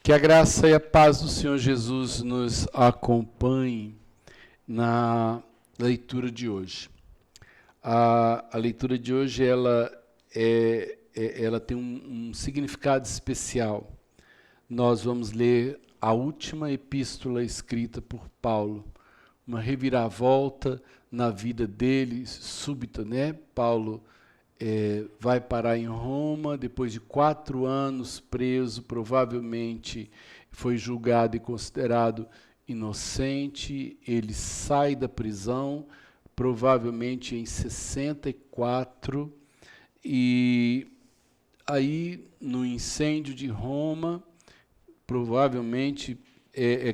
Que a graça e a paz do Senhor Jesus nos acompanhe na leitura de hoje. A leitura de hoje ela tem um significado especial. Nós vamos ler a última epístola escrita por Paulo, uma reviravolta na vida dele, súbita, né? Paulo vai parar em Roma, depois de 4 anos preso, provavelmente foi julgado e considerado inocente. Ele sai da prisão, provavelmente em 64, e aí no incêndio de Roma, provavelmente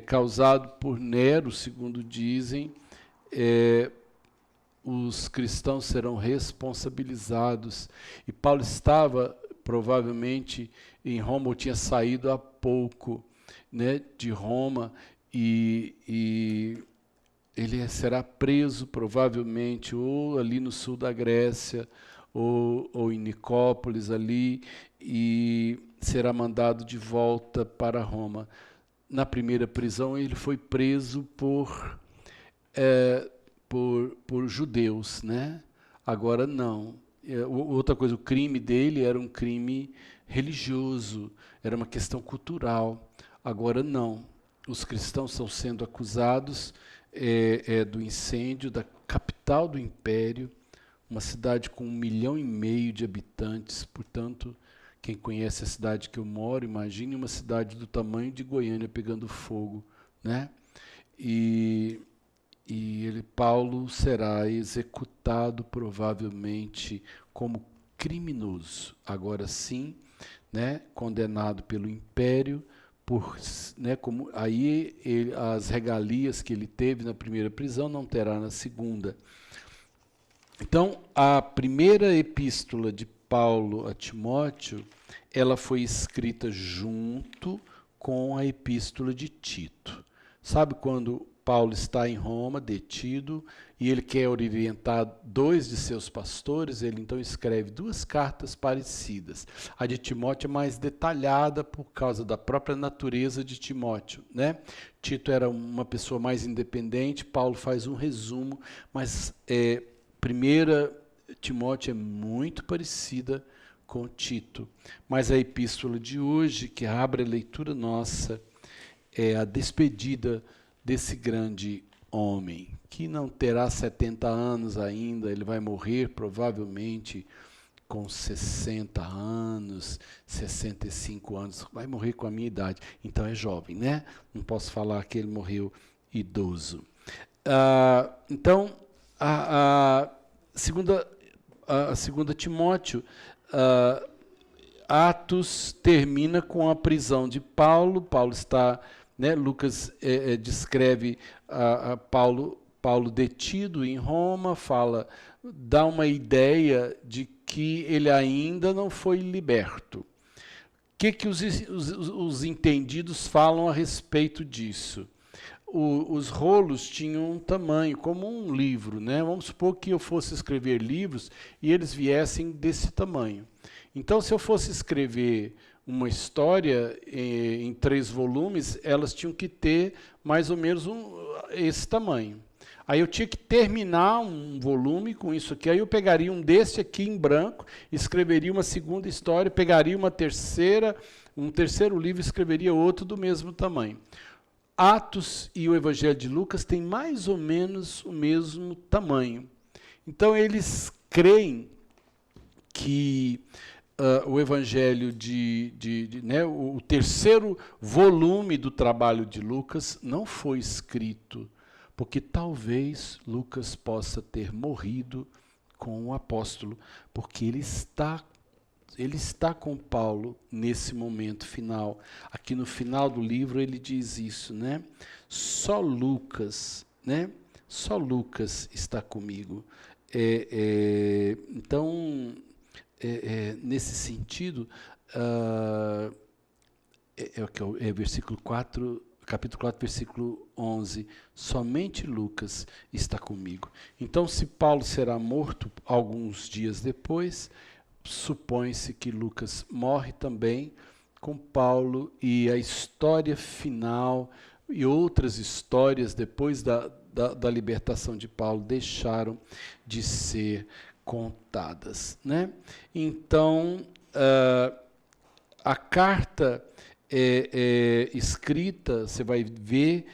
causado por Nero, segundo dizem, os cristãos serão responsabilizados. E Paulo estava, provavelmente, em Roma, ou tinha saído há pouco, né, de Roma, e ele será preso, provavelmente, ou ali no sul da Grécia, ou em Nicópolis, ali, e será mandado de volta para Roma. Na primeira prisão, ele foi preso por judeus, né? Agora não. Outra coisa, o crime dele era um crime religioso, era uma questão cultural. Agora não. Os cristãos estão sendo acusados do incêndio da capital do império, uma cidade com 1,5 milhão de habitantes. Portanto, quem conhece a cidade que eu moro, imagine uma cidade do tamanho de Goiânia pegando fogo, né? Paulo será executado provavelmente como criminoso, agora sim, né, condenado pelo império, as regalias que ele teve na primeira prisão não terá na segunda. Então, a primeira epístola de Paulo a Timóteo, ela foi escrita junto com a epístola de Tito. Sabe quando Paulo está em Roma, detido, e ele quer orientar 2 de seus pastores, ele então escreve 2 cartas parecidas. A de Timóteo é mais detalhada por causa da própria natureza de Timóteo, né? Tito era uma pessoa mais independente, Paulo faz um resumo, mas primeira Timóteo é muito parecida com Tito. Mas a epístola de hoje, que abre a leitura nossa, é a despedida desse grande homem, que não terá 70 anos ainda, ele vai morrer provavelmente com 60 anos, 65 anos, vai morrer com a minha idade, então é jovem, né? Não posso falar que ele morreu idoso. Então, a segunda Timóteo, Atos termina com a prisão de Paulo. Paulo está, né, Lucas descreve Paulo detido em Roma, dá uma ideia de que ele ainda não foi liberto. O que os entendidos falam a respeito disso? Os rolos tinham um tamanho, como um livro, né? Vamos supor que eu fosse escrever livros e eles viessem desse tamanho. Então, se eu fosse escrever uma história em 3 volumes, elas tinham que ter mais ou menos esse tamanho. Aí eu tinha que terminar um volume com isso aqui, aí eu pegaria um desse aqui em branco, escreveria uma segunda história, pegaria um terceiro livro e escreveria outro do mesmo tamanho. Atos e o Evangelho de Lucas têm mais ou menos o mesmo tamanho. Então, eles creem que o Evangelho o terceiro volume do trabalho de Lucas não foi escrito, porque talvez Lucas possa ter morrido com o apóstolo, porque ele está com Paulo nesse momento final. Aqui no final do livro ele diz isso, né? Só Lucas, né? Só Lucas está comigo. Então, nesse sentido, versículo 4, capítulo 4, versículo 11, somente Lucas está comigo. Então, se Paulo será morto alguns dias depois, supõe-se que Lucas morre também com Paulo, e a história final e outras histórias depois da libertação de Paulo deixaram de ser contadas, né? Então, a carta escrita, você vai ver,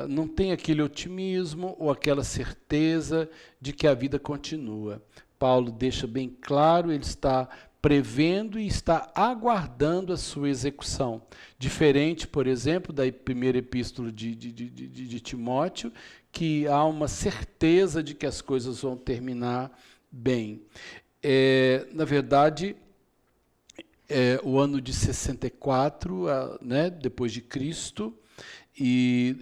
não tem aquele otimismo ou aquela certeza de que a vida continua. Paulo deixa bem claro, ele está prevendo e está aguardando a sua execução. Diferente, por exemplo, da primeira epístola de Timóteo, que há uma certeza de que as coisas vão terminar bem. Na verdade, o ano de 64, né, depois de Cristo, e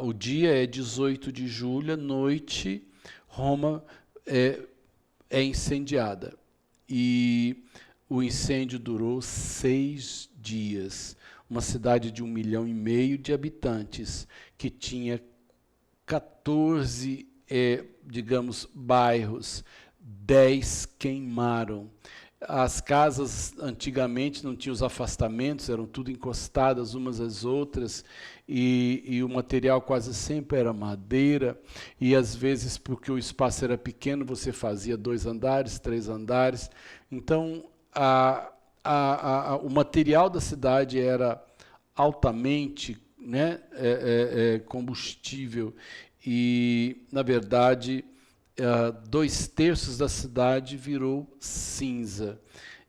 o dia é 18 de julho, à noite, Roma é incendiada. E o incêndio durou 6 dias. Uma cidade de 1,5 milhão de habitantes, que tinha 14, digamos, bairros, 10 queimaram. As casas antigamente não tinham os afastamentos, eram tudo encostadas umas às outras, e o material quase sempre era madeira, e às vezes, porque o espaço era pequeno, você fazia 2 andares, 3 andares. Então, o material da cidade era altamente, né, combustível, e, na verdade, 2/3 da cidade virou cinza.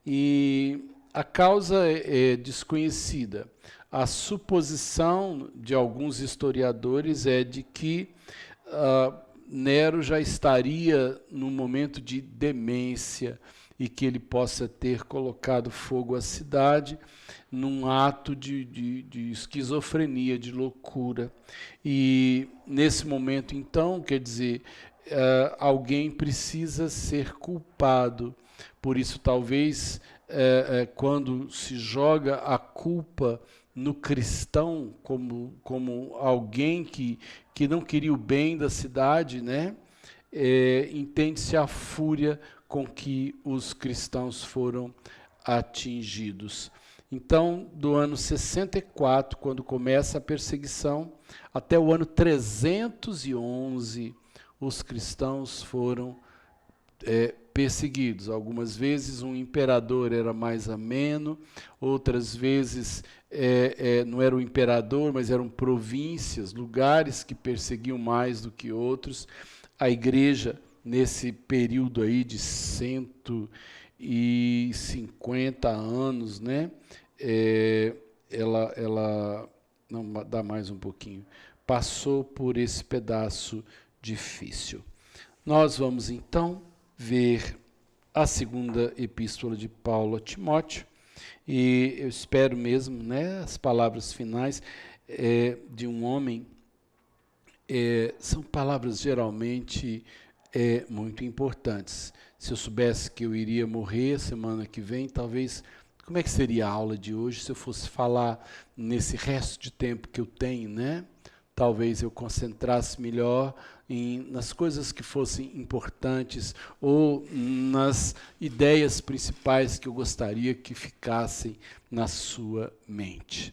E a causa é desconhecida. A suposição de alguns historiadores é de que Nero já estaria num momento de demência e que ele possa ter colocado fogo à cidade num ato de esquizofrenia, de loucura. E nesse momento, então, quer dizer, alguém precisa ser culpado. Por isso, talvez, quando se joga a culpa no cristão como alguém que não queria o bem da cidade, né? Entende-se a fúria com que os cristãos foram atingidos. Então, do ano 64, quando começa a perseguição, até o ano 311, os cristãos foram perseguidos. Algumas vezes um imperador era mais ameno, outras vezes não era o imperador, mas eram províncias, lugares que perseguiam mais do que outros. A igreja, nesse período aí de 150 anos, né, ela não dá mais um pouquinho, passou por esse pedaço difícil. Nós vamos então ver a segunda epístola de Paulo a Timóteo, e eu espero mesmo, né, as palavras finais de um homem são palavras geralmente muito importantes. Se eu soubesse que eu iria morrer semana que vem, talvez, como é que seria a aula de hoje se eu fosse falar nesse resto de tempo que eu tenho, né? Talvez eu concentrasse melhor nas coisas que fossem importantes ou nas ideias principais que eu gostaria que ficassem na sua mente.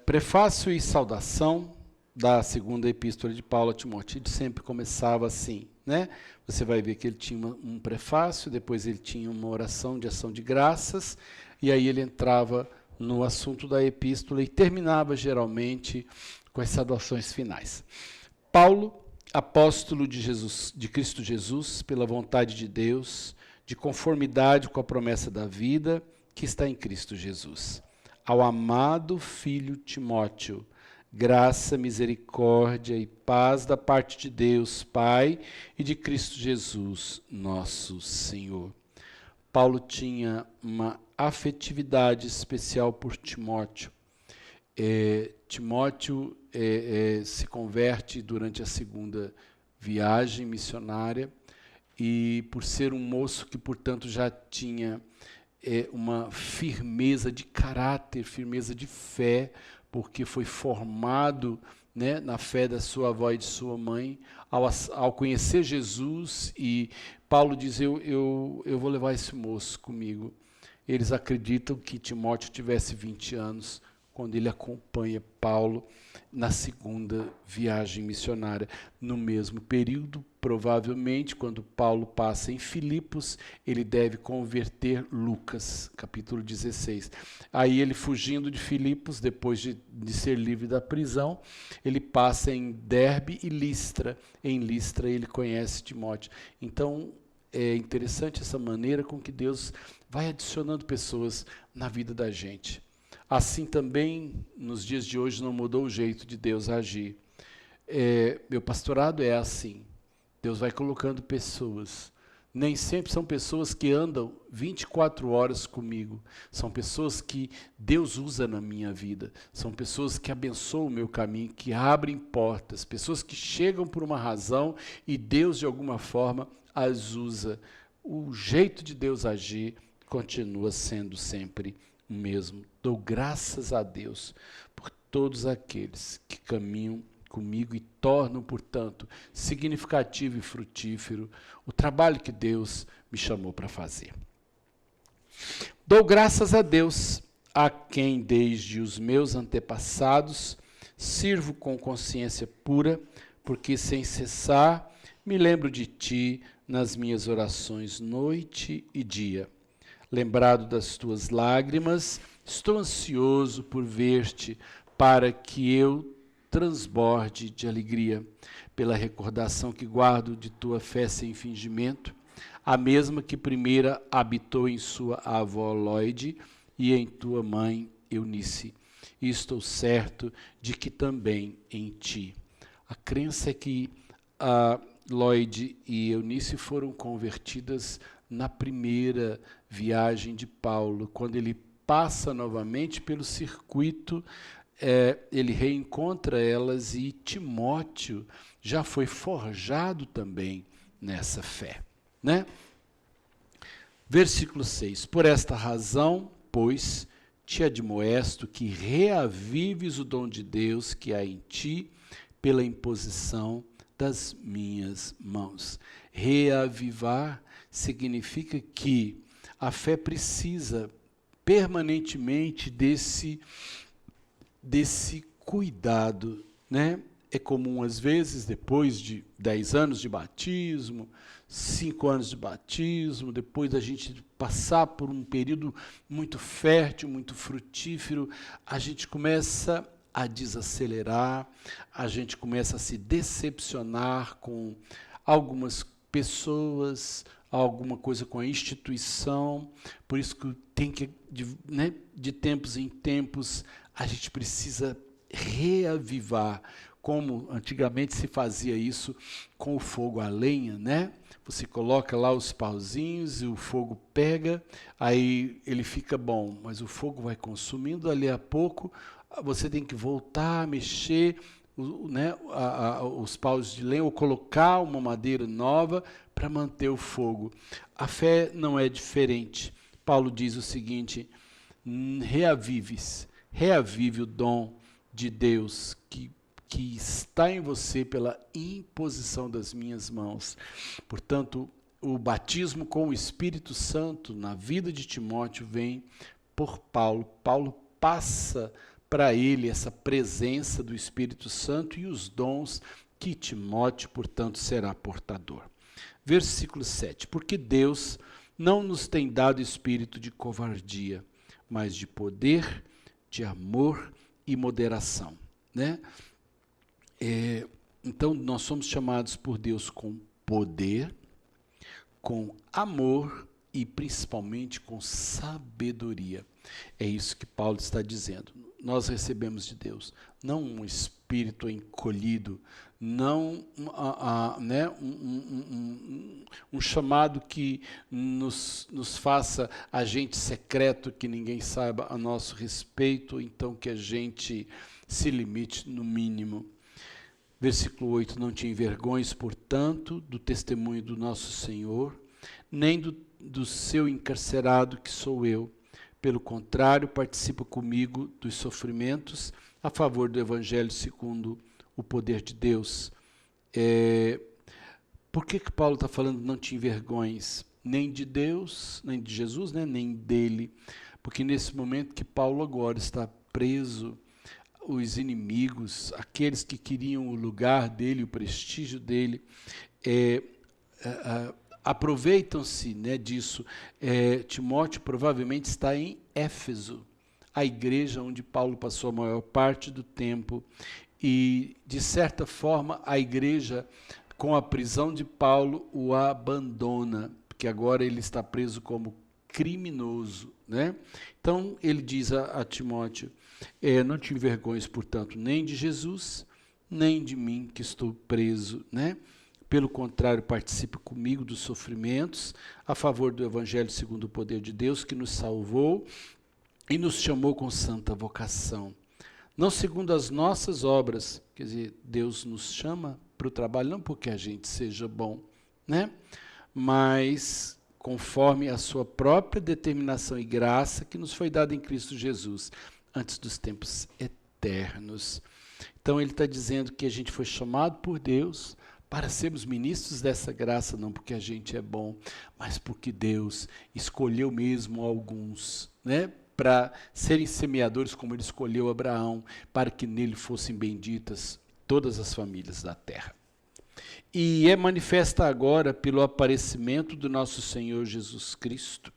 Prefácio e saudação da segunda epístola de Paulo a Timóteo. Ele sempre começava assim, né? Você vai ver que ele tinha um prefácio, depois ele tinha uma oração de ação de graças, e aí ele entrava no assunto da epístola e terminava geralmente com as saudações finais. Paulo, apóstolo de Cristo Jesus, pela vontade de Deus, de conformidade com a promessa da vida que está em Cristo Jesus. Ao amado filho Timóteo, graça, misericórdia e paz da parte de Deus, Pai, e de Cristo Jesus, nosso Senhor. Paulo tinha uma afetividade especial por Timóteo. Timóteo se converte durante a segunda viagem missionária, e por ser um moço que, portanto, já tinha uma firmeza de caráter, firmeza de fé, porque foi formado, né, na fé da sua avó e de sua mãe, ao conhecer Jesus, e Paulo diz, eu vou levar esse moço comigo. eles acreditam que Timóteo tivesse 20 anos quando ele acompanha Paulo na segunda viagem missionária. No mesmo período, provavelmente, quando Paulo passa em Filipos, ele deve converter Lucas, capítulo 16. Aí ele, fugindo de Filipos, depois de ser livre da prisão, ele passa em Derbe e Listra. Em Listra ele conhece Timóteo. Então, é interessante essa maneira com que Deus vai adicionando pessoas na vida da gente. Assim também, nos dias de hoje, não mudou o jeito de Deus agir. Meu pastorado é assim. Deus vai colocando pessoas. Nem sempre são pessoas que andam 24 horas comigo. São pessoas que Deus usa na minha vida. São pessoas que abençoam o meu caminho, que abrem portas. Pessoas que chegam por uma razão e Deus, de alguma forma, as usa. O jeito de Deus agir continua sendo sempre o mesmo. Dou graças a Deus por todos aqueles que caminham comigo e tornam, portanto, significativo e frutífero o trabalho que Deus me chamou para fazer. Dou graças a Deus, a quem desde os meus antepassados sirvo com consciência pura, porque sem cessar me lembro de ti nas minhas orações noite e dia. Lembrado das tuas lágrimas, estou ansioso por ver-te, para que eu transborde de alegria, pela recordação que guardo de tua fé sem fingimento, a mesma que primeira habitou em sua avó Loide e em tua mãe Eunice. E estou certo de que também em ti. A crença é que Loide e Eunice foram convertidas na primeira viagem de Paulo, quando ele passa novamente pelo circuito, ele reencontra elas e Timóteo já foi forjado também nessa fé, né? Versículo 6. Por esta razão, pois, te admoesto que reavives o dom de Deus que há em ti pela imposição das minhas mãos. Reavivar significa que a fé precisa permanentemente desse cuidado, né? É comum, às vezes, depois de 10 anos de batismo, 5 anos de batismo, depois da gente passar por um período muito fértil, muito frutífero, a gente começa a desacelerar, a gente começa a se decepcionar com algumas pessoas, alguma coisa com a instituição. Por isso que tem que, de tempos em tempos, a gente precisa reavivar, como antigamente se fazia isso com o fogo a lenha, né? Você coloca lá os pauzinhos e o fogo pega, aí ele fica bom, mas o fogo vai consumindo, ali a pouco você tem que voltar a mexer os paus de lenha ou colocar uma madeira nova para manter o fogo. A fé não é diferente. Paulo diz o seguinte: reavive o dom de Deus que está em você pela imposição das minhas mãos. Portanto, o batismo com o Espírito Santo na vida de Timóteo vem por Paulo. Paulo passa para ele essa presença do Espírito Santo e os dons que Timóteo, portanto, será portador. Versículo 7. Porque Deus não nos tem dado espírito de covardia, mas de poder, de amor e moderação, né? Então, nós somos chamados por Deus com poder, com amor e principalmente com sabedoria. É isso que Paulo está dizendo. Nós recebemos de Deus, não um espírito encolhido, não um chamado que nos faça agente secreto, que ninguém saiba a nosso respeito, então que a gente se limite no mínimo. Versículo 8, não te envergonhes, portanto, do testemunho do nosso Senhor, nem do seu encarcerado que sou eu. Pelo contrário, participa comigo dos sofrimentos a favor do Evangelho segundo o poder de Deus. Por que Paulo está falando não te envergonhes? nem de Deus, nem de Jesus, né? Nem dele, porque nesse momento que Paulo agora está preso, os inimigos, aqueles que queriam o lugar dele, o prestígio dele, aproveitam-se, né, disso. Timóteo provavelmente está em Éfeso, a igreja onde Paulo passou a maior parte do tempo, e, de certa forma, a igreja, com a prisão de Paulo, o abandona, porque agora ele está preso como criminoso, né? Então, ele diz a Timóteo, não te envergonhes, portanto, nem de Jesus, nem de mim, que estou preso, né? Pelo contrário, participe comigo dos sofrimentos a favor do Evangelho segundo o poder de Deus, que nos salvou e nos chamou com santa vocação. Não segundo as nossas obras, quer dizer, Deus nos chama para o trabalho, não porque a gente seja bom, né? Mas conforme a sua própria determinação e graça que nos foi dada em Cristo Jesus, antes dos tempos eternos. Então ele está dizendo que a gente foi chamado por Deus para sermos ministros dessa graça, não porque a gente é bom, mas porque Deus escolheu mesmo alguns, né, para serem semeadores, como ele escolheu Abraão, para que nele fossem benditas todas as famílias da terra. E é manifesta agora pelo aparecimento do nosso Senhor Jesus Cristo,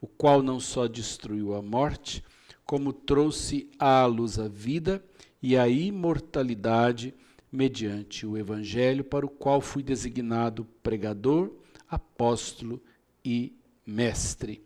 o qual não só destruiu a morte, como trouxe à luz a vida e a imortalidade mediante o Evangelho, para o qual fui designado pregador, apóstolo e mestre.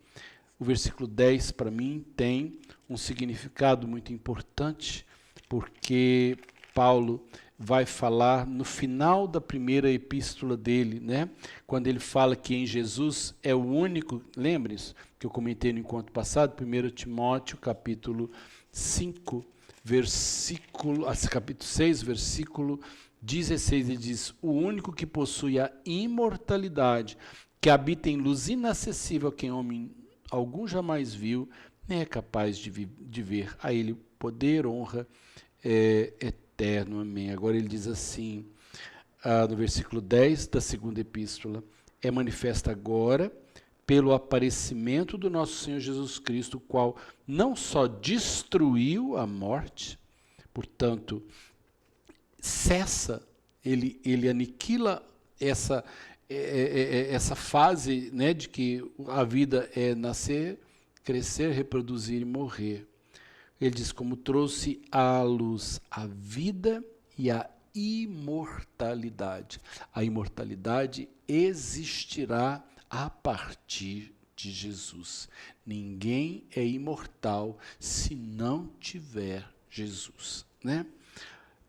O versículo 10, para mim, tem um significado muito importante, porque Paulo vai falar no final da primeira epístola dele, né? Quando ele fala que em Jesus é o único, lembre-se que eu comentei no encontro passado, 1 Timóteo, capítulo 5, capítulo 6, versículo 16, ele diz, o único que possui a imortalidade, que habita em luz inacessível, quem homem algum jamais viu, nem é capaz de ver. A ele poder, honra, eterno. Amém. Agora ele diz assim, no versículo 10 da segunda epístola, é manifesta agora pelo aparecimento do nosso Senhor Jesus Cristo, o qual não só destruiu a morte, portanto, cessa, ele aniquila essa fase, né, de que a vida é nascer, crescer, reproduzir e morrer. Ele diz, como trouxe à luz a vida e a imortalidade. A imortalidade existirá a partir de Jesus. Ninguém é imortal se não tiver Jesus, né?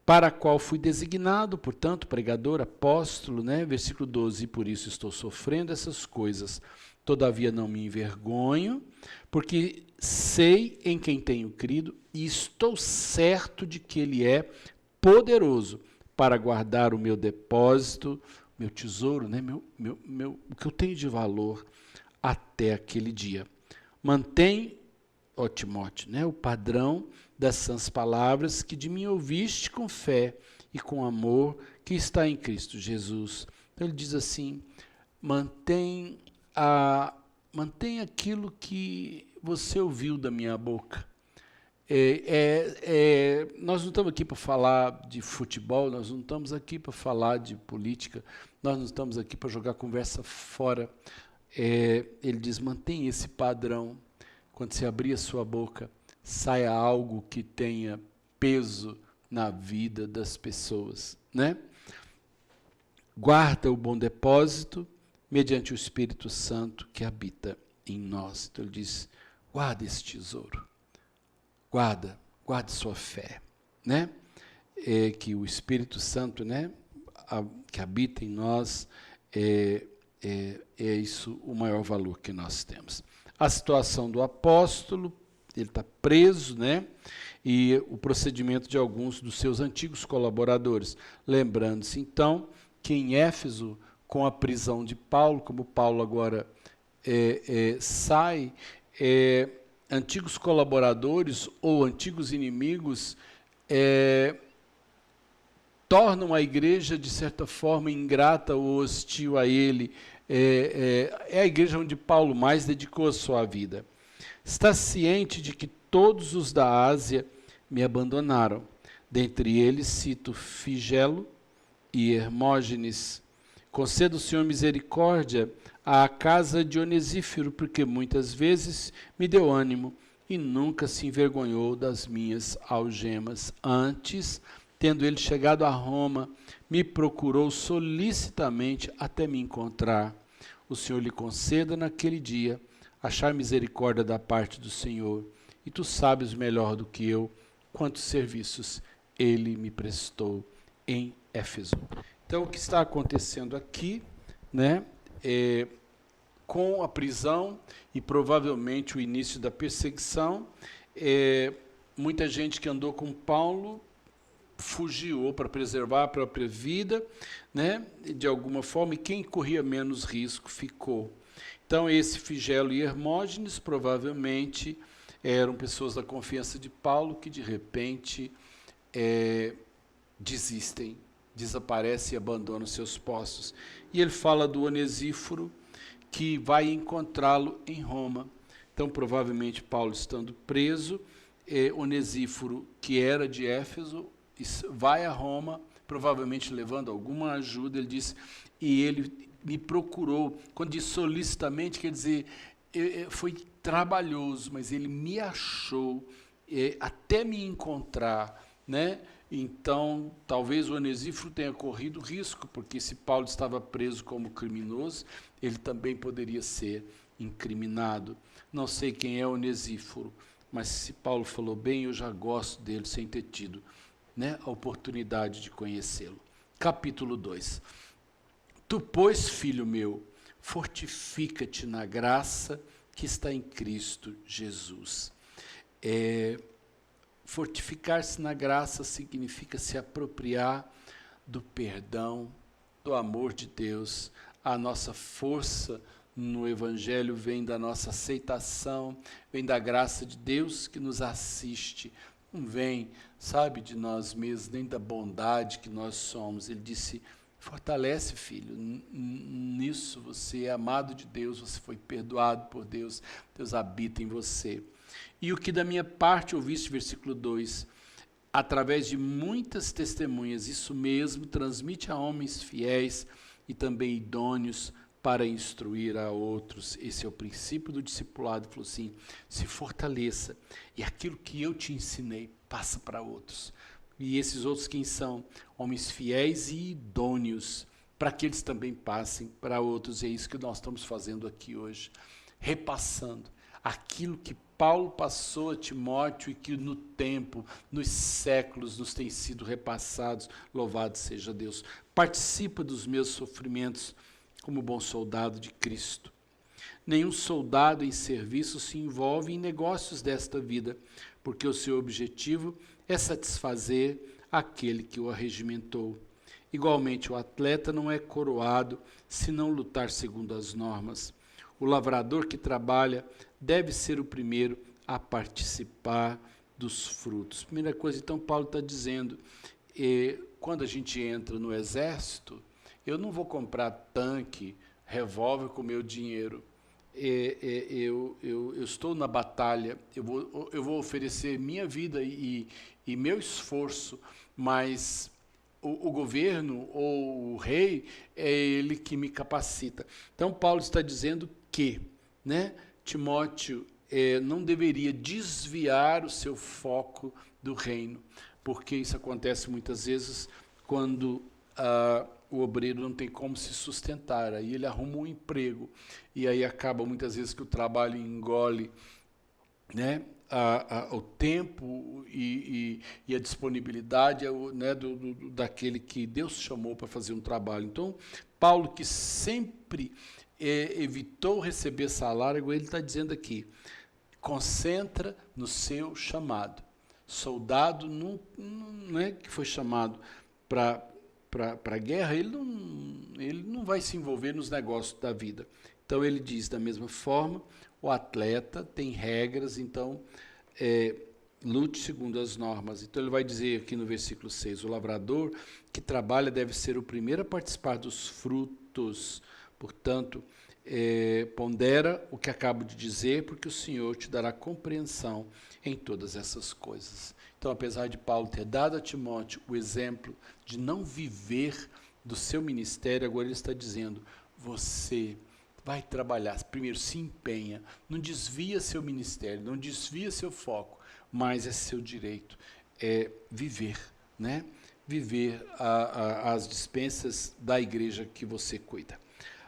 Para a qual fui designado, portanto, pregador, apóstolo, né? Versículo 12, e por isso estou sofrendo essas coisas. Todavia não me envergonho, porque sei em quem tenho crido e estou certo de que ele é poderoso para guardar o meu depósito, meu tesouro, né? O que eu tenho de valor até aquele dia. Mantém, ó Timóteo, né, o padrão das sãs palavras que de mim ouviste com fé e com amor que está em Cristo Jesus. Então ele diz assim, mantém aquilo que você ouviu da minha boca. Nós não estamos aqui para falar de futebol, nós não estamos aqui para falar de política, nós não estamos aqui para jogar conversa fora. Ele diz, mantém esse padrão. Quando você abrir a sua boca, saia algo que tenha peso na vida das pessoas, né? Guarda o bom depósito mediante o Espírito Santo que habita em nós. Então ele diz, guarda esse tesouro, guarde sua fé, né? Que o Espírito Santo, né, que habita em nós, é isso o maior valor que nós temos. A situação do apóstolo, ele está preso, né? E o procedimento de alguns dos seus antigos colaboradores. Lembrando-se, então, que em Éfeso, com a prisão de Paulo, como Paulo agora sai, antigos colaboradores ou antigos inimigos tornam a igreja, de certa forma, ingrata ou hostil a ele, é a igreja onde Paulo mais dedicou a sua vida. Está ciente de que todos os da Ásia me abandonaram. Dentre eles cito Figelo e Hermógenes. Conceda o Senhor misericórdia à casa de Onesíforo, porque muitas vezes me deu ânimo e nunca se envergonhou das minhas algemas. Antes, tendo ele chegado a Roma, me procurou solicitamente até me encontrar. O Senhor lhe conceda naquele dia achar misericórdia da parte do Senhor, e tu sabes melhor do que eu quantos serviços ele me prestou em Éfeso. Então, o que está acontecendo aqui, né, com a prisão e provavelmente o início da perseguição, muita gente que andou com Paulo fugiu para preservar a própria vida, né, de alguma forma, e quem corria menos risco ficou. Então, esse Figelo e Hermógenes provavelmente eram pessoas da confiança de Paulo que, de repente, desistem, desaparecem e abandonam seus postos. E ele fala do Onesíforo, que vai encontrá-lo em Roma. Então, provavelmente, Paulo estando preso, Onesíforo, que era de Éfeso, vai a Roma, provavelmente levando alguma ajuda. Ele diz, e ele me procurou. Quando diz solicitamente, quer dizer, foi trabalhoso, mas ele me achou até me encontrar, né? Então, talvez o Onesíforo tenha corrido risco, porque se Paulo estava preso como criminoso, ele também poderia ser incriminado. Não sei quem é Onesíforo, mas se Paulo falou bem, eu já gosto dele sem ter tido, né, a oportunidade de conhecê-lo. Capítulo 2. Tu, pois, filho meu, fortifica-te na graça que está em Cristo Jesus. Fortificar-se na graça significa se apropriar do perdão, do amor de Deus. A nossa força no Evangelho vem da nossa aceitação, vem da graça de Deus que nos assiste. Não vem, sabe, de nós mesmos, nem da bondade que nós somos. Ele disse, fortalece, filho, nisso você é amado de Deus, você foi perdoado por Deus, Deus habita em você. E o que da minha parte ouviste, versículo 2, através de muitas testemunhas, isso mesmo, transmite a homens fiéis e também idôneos para instruir a outros. Esse é o princípio do discipulado. Ele falou assim, se fortaleça, e aquilo que eu te ensinei, passa para outros. E esses outros quem são? Homens fiéis e idôneos, para que eles também passem para outros. E é isso que nós estamos fazendo aqui hoje, repassando aquilo que Paulo passou a Timóteo e que no tempo, nos séculos, nos tem sido repassados. Louvado seja Deus. Participa dos meus sofrimentos como bom soldado de Cristo. Nenhum soldado em serviço se envolve em negócios desta vida, porque o seu objetivo é satisfazer aquele que o arregimentou. Igualmente, o atleta não é coroado se não lutar segundo as normas. O lavrador que trabalha deve ser o primeiro a participar dos frutos. Primeira coisa, então, Paulo está dizendo, quando a gente entra no exército, eu não vou comprar tanque, revólver com meu dinheiro. Eu estou na batalha, eu vou oferecer minha vida e meu esforço, mas o governo ou o rei é ele que me capacita. Então, Paulo está dizendo que, né, Timóteo não deveria desviar o seu foco do reino, porque isso acontece muitas vezes quando o obreiro não tem como se sustentar, aí ele arruma um emprego, e aí acaba muitas vezes que o trabalho engole, né, o tempo e a disponibilidade, né, daquele que Deus chamou para fazer um trabalho. Então, Paulo, que sempre evitou receber salário, ele está dizendo aqui, concentra no seu chamado. Soldado não é que foi chamado para a guerra, ele não vai se envolver nos negócios da vida. Então ele diz da mesma forma, o atleta tem regras, então lute segundo as normas. Então ele vai dizer aqui no versículo 6, o lavrador que trabalha deve ser o primeiro a participar dos frutos, Portanto, pondera o que acabo de dizer, porque o Senhor te dará compreensão em todas essas coisas. Então, apesar de Paulo ter dado a Timóteo o exemplo de não viver do seu ministério, agora ele está dizendo, você vai trabalhar, primeiro se empenha, não desvia seu ministério, não desvia seu foco, mas é seu direito, viver, né? Viver as dispensas da igreja que você cuida.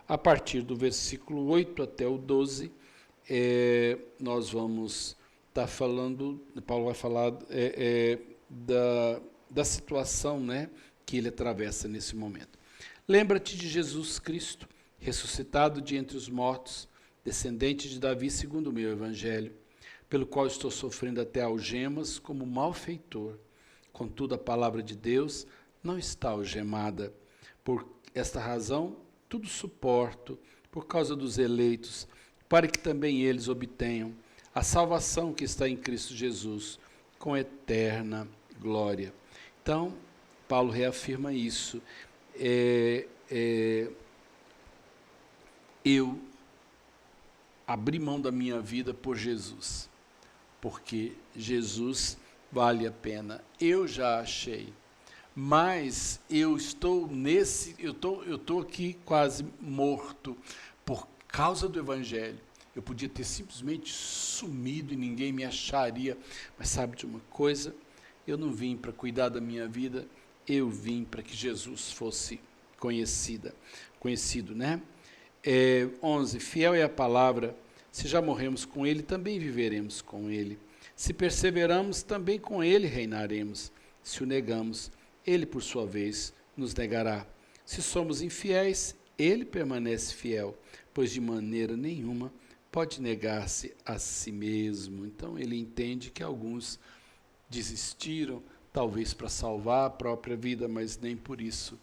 A partir do versículo 8 até o 12, nós vamos estar falando, Paulo vai falar da situação, né, que ele atravessa nesse momento. Lembra-te de Jesus Cristo, ressuscitado de entre os mortos, descendente de Davi segundo o meu evangelho, pelo qual estou sofrendo até algemas como malfeitor. Contudo, a palavra de Deus não está algemada. Por esta razão, tudo suporto, por causa dos eleitos, para que também eles obtenham a salvação que está em Cristo Jesus, com eterna glória. Então, Paulo reafirma isso. Eu abri mão da minha vida por Jesus, porque Jesus vale a pena. Eu já achei, mas eu estou aqui quase morto por causa do Evangelho. Eu podia ter simplesmente sumido e ninguém me acharia, mas sabe de uma coisa? Eu não vim para cuidar da minha vida, eu vim para que Jesus fosse conhecido, né? 11, fiel é a palavra, se já morremos com ele, também viveremos com ele. Se perseveramos, também com ele reinaremos. Se o negamos, ele, por sua vez, nos negará. Se somos infiéis, ele permanece fiel, pois de maneira nenhuma pode negar-se a si mesmo. Então, ele entende que alguns desistiram, talvez para salvar a própria vida, mas nem por isso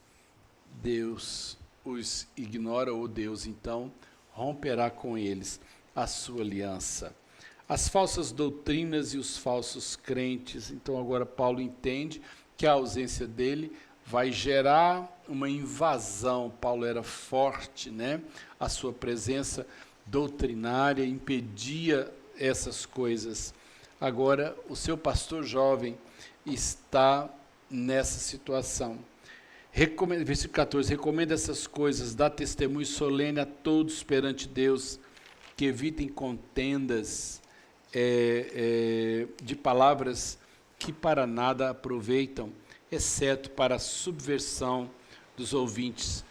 Deus os ignora, ou Deus, então, romperá com eles a sua aliança. As falsas doutrinas e os falsos crentes. Então, agora Paulo entende que a ausência dele vai gerar uma invasão. Paulo era forte, né? A sua presença doutrinária impedia essas coisas. Agora, o seu pastor jovem está nessa situação. Versículo 14, recomenda essas coisas, dá testemunho solene a todos perante Deus, que evitem contendas de palavras que para nada aproveitam, exceto para a subversão dos ouvintes.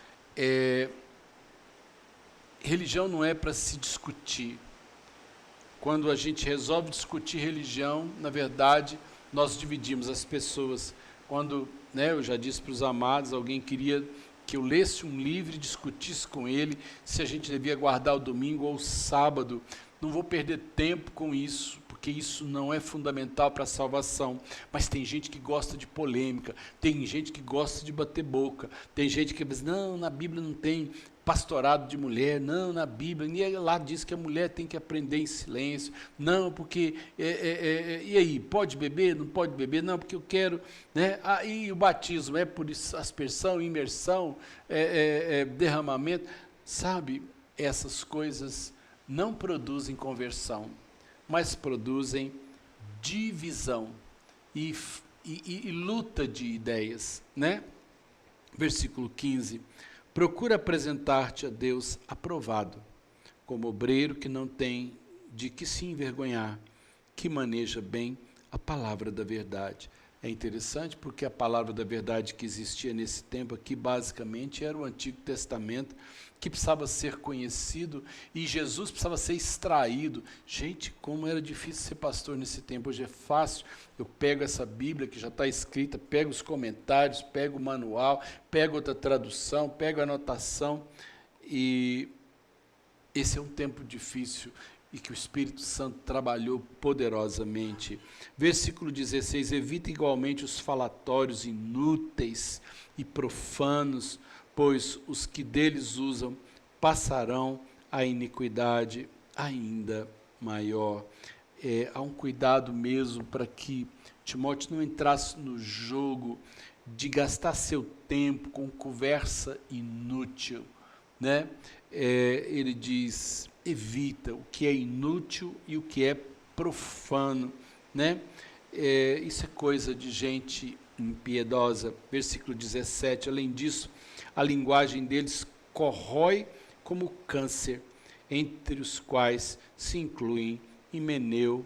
Religião não é para se discutir. Quando a gente resolve discutir religião, na verdade, nós dividimos as pessoas. Quando, né, eu já disse para os amados, alguém queria que eu lesse um livro e discutisse com ele se a gente devia guardar o domingo ou o sábado. Não vou perder tempo com isso, porque isso não é fundamental para a salvação. Mas tem gente que gosta de polêmica, tem gente que gosta de bater boca, tem gente que diz, não, na Bíblia não tem pastorado de mulher, não, na Bíblia, e lá diz que a mulher tem que aprender em silêncio, não, porque, e aí, pode beber, não pode beber, não, porque eu quero, né, e o batismo é por aspersão, imersão, derramamento, sabe, essas coisas não produzem conversão, mas produzem divisão e luta de ideias, né? Versículo 15, procura apresentar-te a Deus aprovado, como obreiro que não tem de que se envergonhar, que maneja bem a palavra da verdade. É interessante porque a palavra da verdade que existia nesse tempo aqui, basicamente, era o Antigo Testamento, que precisava ser conhecido e Jesus precisava ser extraído. Gente, como era difícil ser pastor nesse tempo. Hoje é fácil, eu pego essa Bíblia que já está escrita, pego os comentários, pego o manual, pego outra tradução, pego a anotação, e esse é um tempo difícil e que o Espírito Santo trabalhou poderosamente. Versículo 16, evita igualmente os falatórios inúteis e profanos, pois os que deles usam passarão a iniquidade ainda maior. Há um cuidado mesmo para que Timóteo não entrasse no jogo de gastar seu tempo com conversa inútil, né? ele diz, evita o que é inútil e o que é profano, né? Isso é coisa de gente impiedosa. Versículo 17, além disso, a linguagem deles corrói como câncer, entre os quais se incluem Himeneu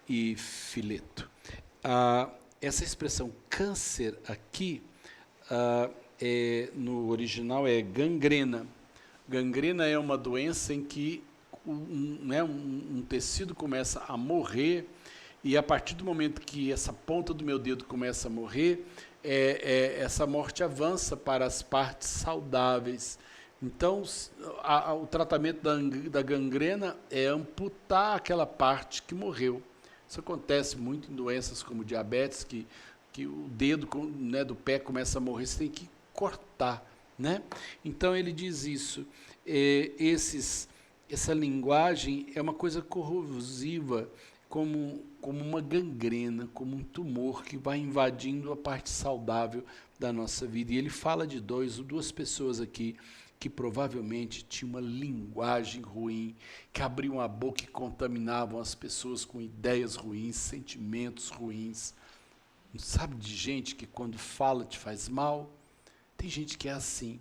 e Fileto. Essa expressão câncer aqui, no original é gangrena. Gangrena é uma doença em que um tecido começa a morrer, e a partir do momento que essa ponta do meu dedo começa a morrer, essa morte avança para as partes saudáveis. Então, o tratamento da gangrena é amputar aquela parte que morreu. Isso acontece muito em doenças como diabetes, que o dedo, né, do pé começa a morrer, você tem que cortar, né? Então ele diz isso. Essa linguagem é uma coisa corrosiva, como uma gangrena, como um tumor que vai invadindo a parte saudável da nossa vida. E ele fala de duas pessoas aqui que provavelmente tinham uma linguagem ruim, que abriam a boca e contaminavam as pessoas com ideias ruins, sentimentos ruins. Não sabe de gente que quando fala te faz mal? Tem gente que é assim.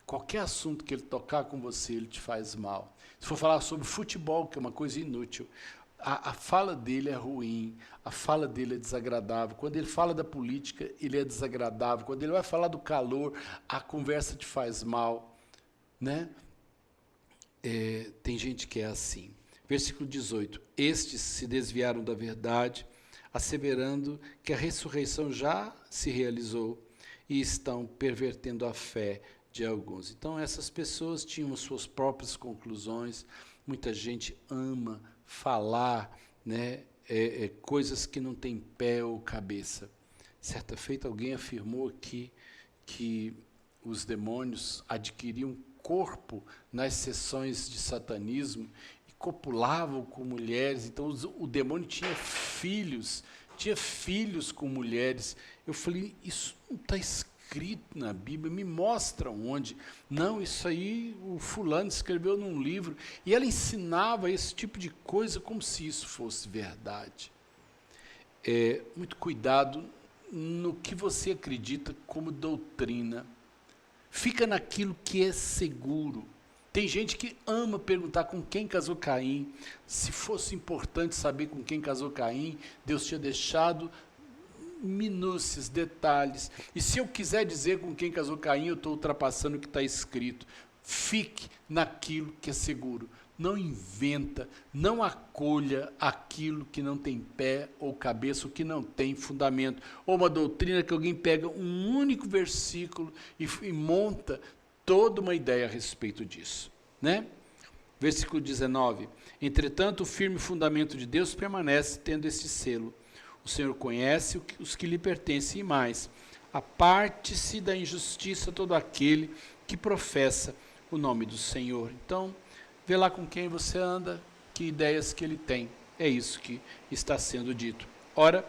Qualquer assunto que ele tocar com você, ele te faz mal. Se for falar sobre futebol, que é uma coisa inútil, a fala dele é ruim, a fala dele é desagradável. Quando ele fala da política, ele é desagradável. Quando ele vai falar do calor, a conversa te faz mal, né? Tem gente que é assim. Versículo 18. Estes se desviaram da verdade, asseverando que a ressurreição já se realizou e estão pervertendo a fé de alguns. Então, essas pessoas tinham suas próprias conclusões. Muita gente ama falar, né, coisas que não têm pé ou cabeça. Certa feita, alguém afirmou aqui que os demônios adquiriam corpo nas sessões de satanismo e copulavam com mulheres. Então, o demônio tinha filhos com mulheres. Eu falei, isso não está escrito na Bíblia, me mostra onde. Não, isso aí o fulano escreveu num livro, e ela ensinava esse tipo de coisa como se isso fosse verdade. Muito cuidado no que você acredita como doutrina. Fica naquilo que é seguro. Tem gente que ama perguntar com quem casou Caim. Se fosse importante saber com quem casou Caim, Deus tinha deixado minúcias, detalhes. E se eu quiser dizer com quem casou Caim, eu estou ultrapassando o que está escrito. Fique naquilo que é seguro. Não inventa, não acolha aquilo que não tem pé ou cabeça, ou que não tem fundamento. Ou uma doutrina que alguém pega um único versículo e monta toda uma ideia a respeito disso, né? Versículo 19. Entretanto, o firme fundamento de Deus permanece tendo esse selo. O Senhor conhece os que lhe pertencem, e mais, aparte-se da injustiça todo aquele que professa o nome do Senhor. Então, vê lá com quem você anda, que ideias que ele tem. É isso que está sendo dito. Ora,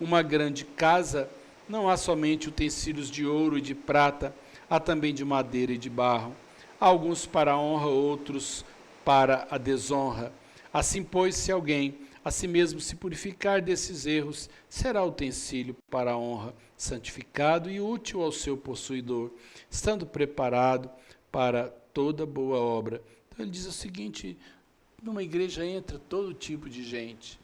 uma grande casa não há somente utensílios de ouro e de prata, há também de madeira e de barro. Há alguns para a honra, outros para a desonra. Assim, pois, se alguém a si mesmo se purificar desses erros, será utensílio para a honra, santificado e útil ao seu possuidor, estando preparado para toda boa obra. Então ele diz o seguinte, numa igreja entra todo tipo de gente.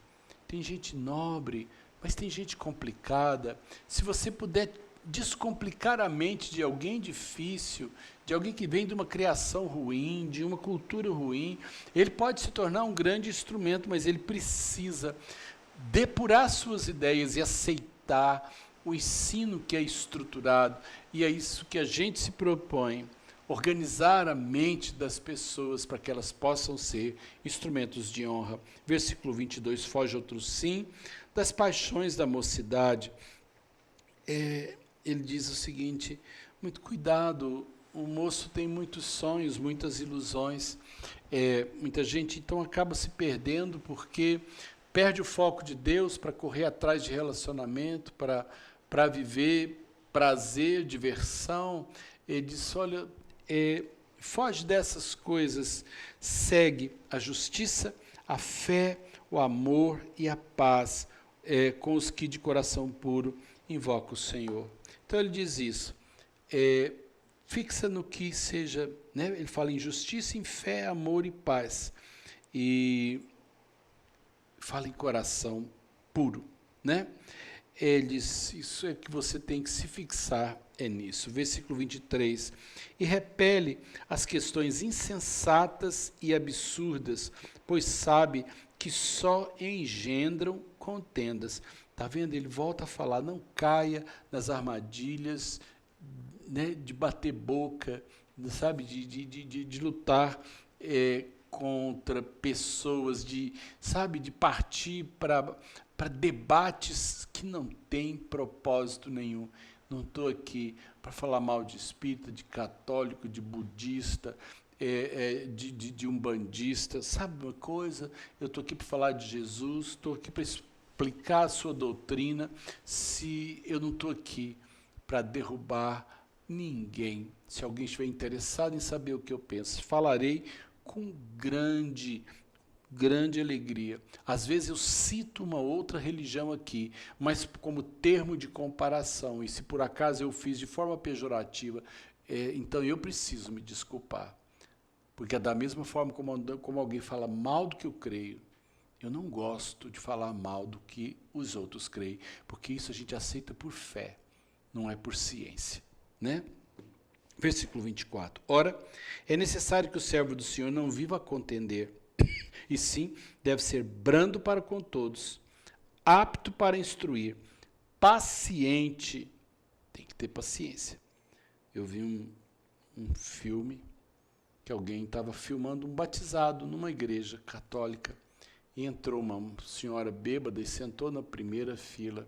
Tem gente nobre, mas tem gente complicada. Se você puder descomplicar a mente de alguém difícil, de alguém que vem de uma criação ruim, de uma cultura ruim, ele pode se tornar um grande instrumento, mas ele precisa depurar suas ideias e aceitar o ensino que é estruturado. E é isso que a gente se propõe, organizar a mente das pessoas para que elas possam ser instrumentos de honra. Versículo 22, foge outro sim, das paixões da mocidade. Ele diz o seguinte, muito cuidado, o moço tem muitos sonhos, muitas ilusões, muita gente então acaba se perdendo porque perde o foco de Deus para correr atrás de relacionamento, para viver prazer, diversão. Ele diz, olha, Foge dessas coisas, segue a justiça, a fé, o amor e a paz com os que de coração puro invocam o Senhor. Então ele diz isso, fixa no que seja, né? Ele fala em justiça, em fé, amor e paz. E fala em coração puro, né? Ele diz, isso é que você tem que se fixar nisso. Versículo 23. E repele as questões insensatas e absurdas, pois sabe que só engendram contendas. Está vendo? Ele volta a falar, não caia nas armadilhas, né, de bater boca, sabe, de lutar contra pessoas, sabe, de partir para debates que não têm propósito nenhum. Não estou aqui para falar mal de espírita, de católico, de budista, de umbandista. Sabe uma coisa? Eu estou aqui para falar de Jesus, estou aqui para explicar a sua doutrina. Se eu não estou aqui para derrubar ninguém. Se alguém estiver interessado em saber o que eu penso, falarei com grande alegria. Às vezes eu cito uma outra religião aqui, mas como termo de comparação, e se por acaso eu fiz de forma pejorativa, então eu preciso me desculpar. Porque é da mesma forma como alguém fala mal do que eu creio, eu não gosto de falar mal do que os outros creem, porque isso a gente aceita por fé, não é por ciência, né? Versículo 24. Ora, é necessário que o servo do Senhor não viva a contender, e sim deve ser brando para com todos, apto para instruir, paciente. Tem que ter paciência. Eu vi um filme que alguém estava filmando um batizado numa igreja católica, e entrou uma senhora bêbada e sentou na primeira fila,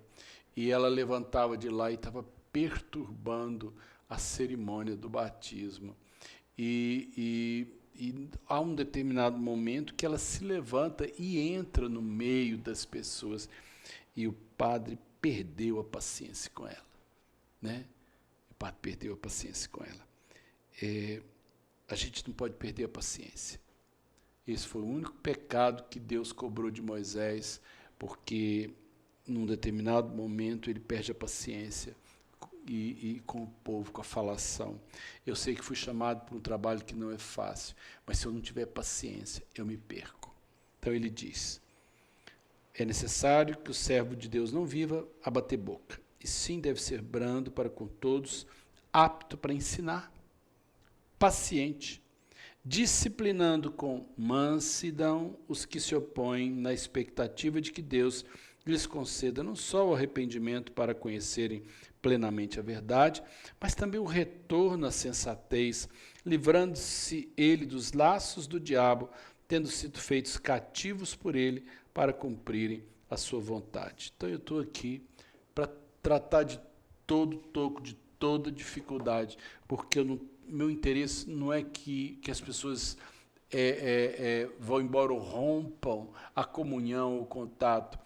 e ela levantava de lá e estava perturbando a cerimônia do batismo. E há um determinado momento que ela se levanta e entra no meio das pessoas, e o padre perdeu a paciência com ela, né? O padre perdeu a paciência com ela. A gente não pode perder a paciência. Esse foi o único pecado que Deus cobrou de Moisés, porque num determinado momento ele perde a paciência e com o povo, com a falação. Eu sei que fui chamado para um trabalho que não é fácil, mas se eu não tiver paciência, eu me perco. Então ele diz, é necessário que o servo de Deus não viva a bater boca, e sim deve ser brando para com todos, apto para ensinar, paciente, disciplinando com mansidão os que se opõem, na expectativa de que Deus lhes conceda não só o arrependimento para conhecerem plenamente a verdade, mas também o retorno à sensatez, livrando-se ele dos laços do diabo, tendo sido feitos cativos por ele para cumprirem a sua vontade. Então eu estou aqui para tratar de todo toco, de toda dificuldade, porque meu interesse não é que as pessoas vão embora ou rompam a comunhão, o contato.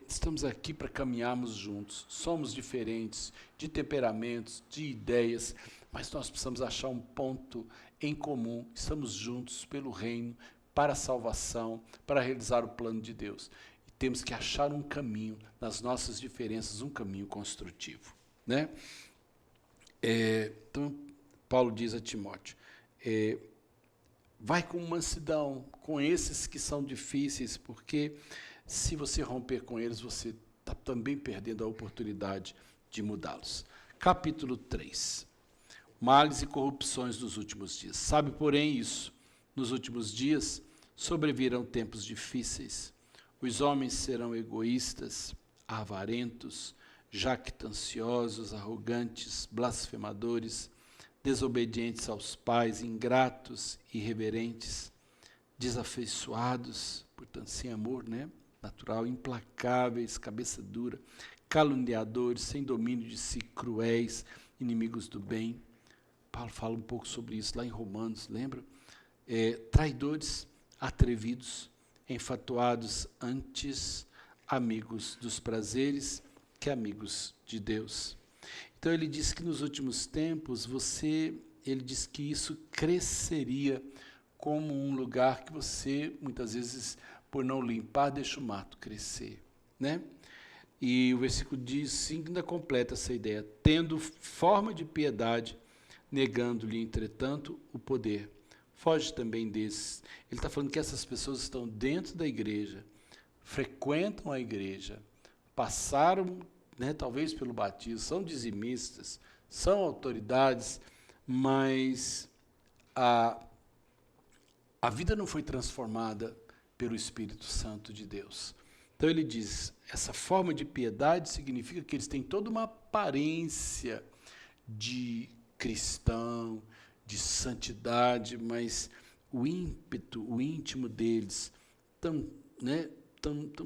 Estamos aqui para caminharmos juntos. Somos diferentes de temperamentos, de ideias, mas nós precisamos achar um ponto em comum. Estamos juntos pelo reino, para a salvação, para realizar o plano de Deus. E temos que achar um caminho nas nossas diferenças, um caminho construtivo, né? Então, Paulo diz a Timóteo, vai com mansidão, com esses que são difíceis, porque se você romper com eles, você está também perdendo a oportunidade de mudá-los. Capítulo 3. Males e corrupções dos últimos dias. Sabe, porém, isso, nos últimos dias sobrevirão tempos difíceis. Os homens serão egoístas, avarentos, jactanciosos, arrogantes, blasfemadores, desobedientes aos pais, ingratos, irreverentes, desafeiçoados, portanto, sem amor, né? Natural, implacáveis, cabeça dura, caluniadores, sem domínio de si, cruéis, inimigos do bem. Paulo fala um pouco sobre isso lá em Romanos, lembra? Traidores, atrevidos, enfatuados, antes amigos dos prazeres que amigos de Deus. Então ele diz que nos últimos tempos você ele diz que isso cresceria como um lugar que você, muitas vezes, por não limpar, deixa o mato crescer, né? E o versículo diz, ainda completa essa ideia, tendo forma de piedade, negando-lhe, entretanto, o poder. Foge também desses. Ele está falando que essas pessoas estão dentro da igreja, frequentam a igreja, passaram, né, talvez pelo batismo, são dizimistas, são autoridades, mas a vida não foi transformada pelo Espírito Santo de Deus. Então ele diz, essa forma de piedade significa que eles têm toda uma aparência de cristão, de santidade, mas o ímpeto, o íntimo deles, tão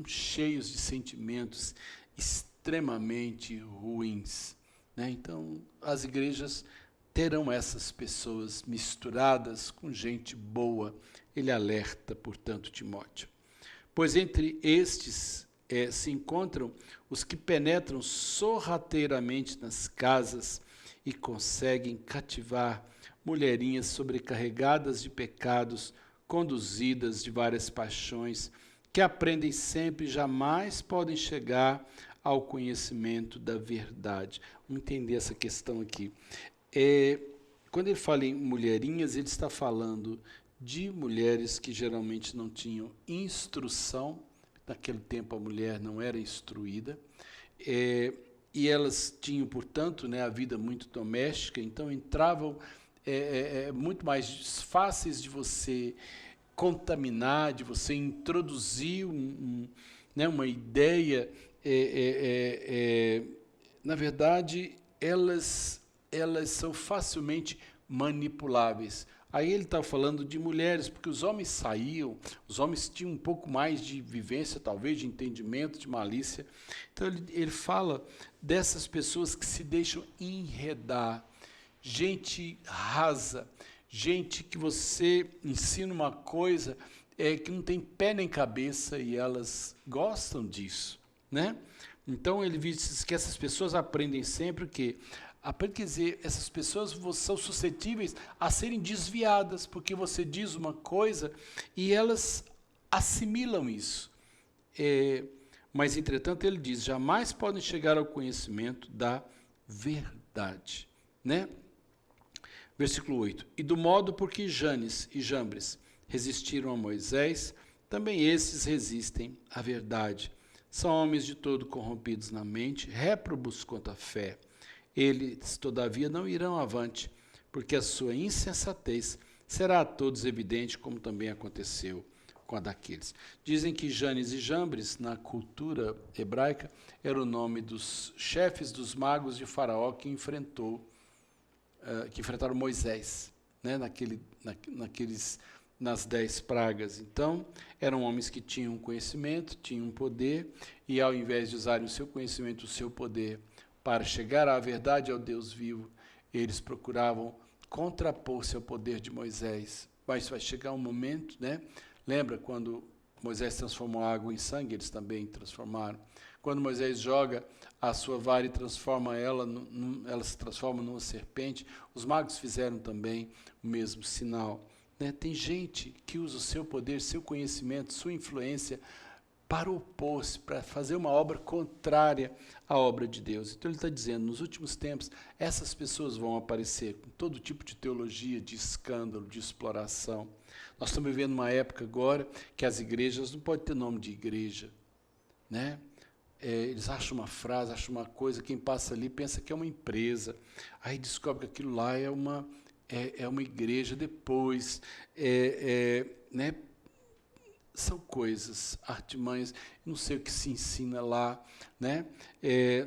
cheios de sentimentos extremamente ruins, né? Então, as igrejas terão essas pessoas misturadas com gente boa. Ele alerta, portanto, Timóteo. Pois entre estes se encontram os que penetram sorrateiramente nas casas e conseguem cativar mulherinhas sobrecarregadas de pecados, conduzidas de várias paixões, que aprendem sempre e jamais podem chegar ao conhecimento da verdade. Vamos entender essa questão aqui. Quando ele fala em mulherinhas, ele está falando de mulheres que geralmente não tinham instrução. Naquele tempo a mulher não era instruída, e elas tinham, portanto, né, a vida muito doméstica, então entravam muito mais fáceis de você contaminar, de você introduzir uma ideia. Na verdade, elas são facilmente manipuláveis. Aí ele está falando de mulheres, porque os homens saíam, os homens tinham um pouco mais de vivência, talvez, de entendimento, de malícia. Então ele fala dessas pessoas que se deixam enredar, gente rasa, gente que você ensina uma coisa que não tem pé nem cabeça, e elas gostam disso, né? Então ele diz que essas pessoas aprendem sempre o quê? Quer dizer, essas pessoas são suscetíveis a serem desviadas, porque você diz uma coisa e elas assimilam isso. Mas, entretanto, ele diz, jamais podem chegar ao conhecimento da verdade, né? Versículo 8. E do modo por que Janes e Jambres resistiram a Moisés, também esses resistem à verdade. São homens de todo corrompidos na mente, réprobos quanto à fé. Eles, todavia, não irão avante, porque a sua insensatez será a todos evidente, como também aconteceu com a daqueles. Dizem que Janes e Jambres, na cultura hebraica, era o nome dos chefes dos magos de Faraó que enfrentaram Moisés, né, nas 10 pragas. Então, eram homens que tinham conhecimento, tinham poder, e ao invés de usarem o seu conhecimento, o seu poder, para chegar à verdade, ao Deus vivo, eles procuravam contrapor-se ao poder de Moisés. Mas vai chegar um momento, né? Lembra quando Moisés transformou a água em sangue, eles também transformaram. Quando Moisés joga a sua vara e transforma ela se transforma numa serpente, os magos fizeram também o mesmo sinal, né? Tem gente que usa o seu poder, seu conhecimento, sua influência para opor-se, para fazer uma obra contrária à obra de Deus. Então ele está dizendo, nos últimos tempos, essas pessoas vão aparecer com todo tipo de teologia, de escândalo, de exploração. Nós estamos vivendo uma época agora que as igrejas não podem ter nome de igreja, né? Eles acham uma frase, acham uma coisa, quem passa ali pensa que é uma empresa, aí descobre que aquilo lá é uma igreja depois, né? São coisas, artimanhas, não sei o que se ensina lá, né?